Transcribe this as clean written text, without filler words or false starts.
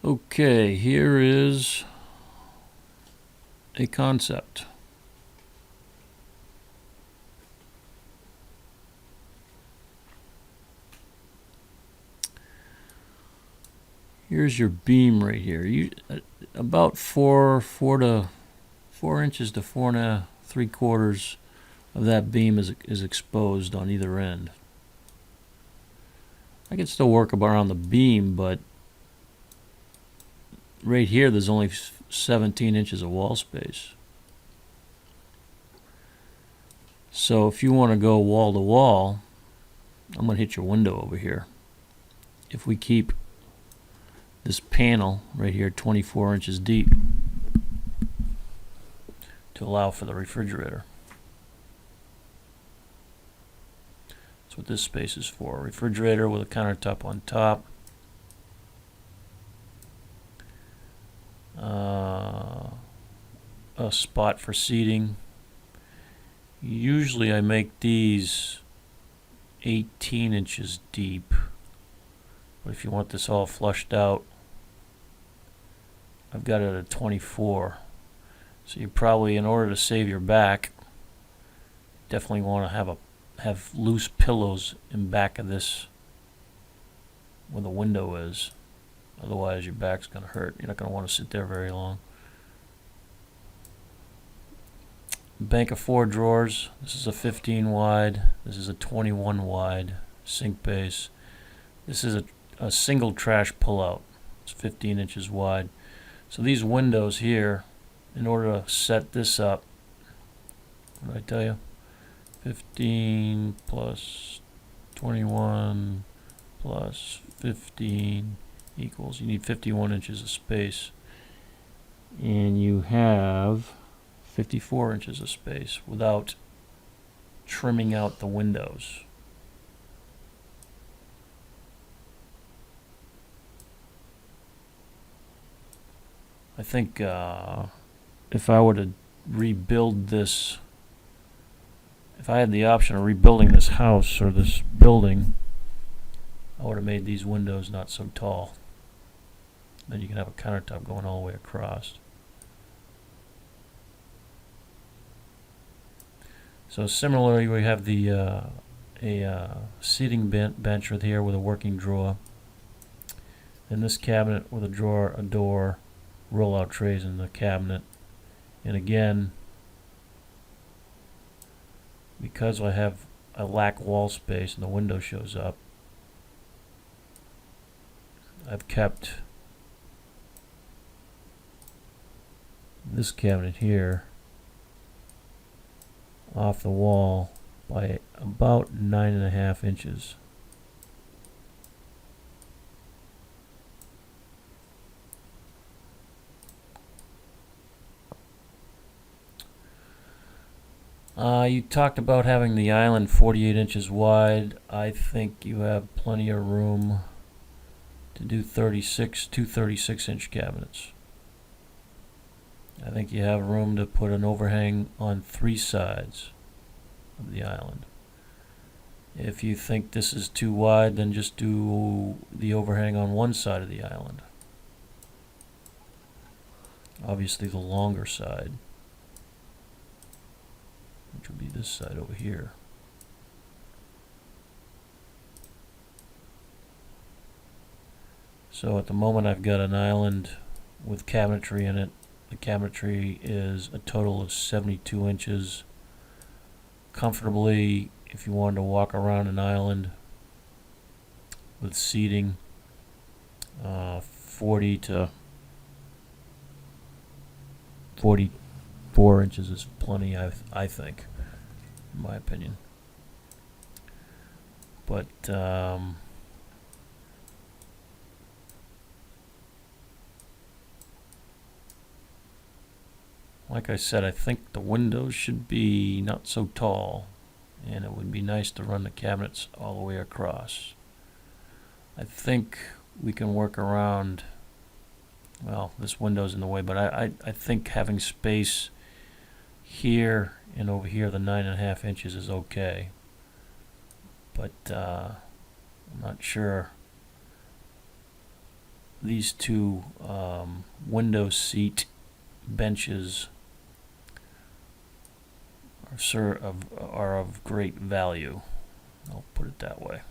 Okay, here is a concept. Here's your beam right here. About 4 inches to 4 and 3/4 of that beam is exposed on either end. I can still work around the beam, but right here there's only 17 inches of wall space. So if you want to go wall to wall, I'm going to hit your window over here. If we keep this panel right here 24 inches deep to allow for the refrigerator. That's what this space is for. A refrigerator with a countertop on top. A spot for seating. Usually I make these 18 inches deep, but if you want this all flushed out, I've got it at 24. So you probably, in order to save your back, definitely want to have loose pillows in back of this where the window is. Otherwise your back's going to hurt. You're not going to want to sit there very long. Bank of 4 drawers. This is a 15 wide. This is a 21 wide sink base. This is a single trash pullout. It's 15 inches wide. So these windows here, in order to set this up, what did I tell you? 15 plus 21 plus 15 equals, you need 51 inches of space. And you have 54 inches of space without trimming out the windows. I think if I were to rebuild this, if I had the option of rebuilding this house or this building, I would have made these windows not so tall. Then you can have a countertop going all the way across. So similarly, we have the seating bench right here with a working drawer. And this cabinet with a drawer, a door, roll-out trays in the cabinet. And again, because I lack wall space and the window shows up, I've kept this cabinet here off the wall by about 9.5 inches. You talked about having the island 48 inches wide. I think you have plenty of room to do 2 36-inch cabinets. I think you have room to put an overhang on 3 sides of the island. If you think this is too wide, then just do the overhang on 1 side of the island. Obviously the longer side, which would be this side over here. So at the moment I've got an island with cabinetry in it. The cabinetry is a total of 72 inches. Comfortably, if you wanted to walk around an island with seating, 40 to 44 inches is plenty, I think, in my opinion. But like I said, I think the windows should be not so tall, and it would be nice to run the cabinets all the way across. I think we can work around, well, this window's in the way, but I think having space here and over here, the 9.5 inches is okay. But I'm not sure these two window seat benches are of great value. I'll put it that way.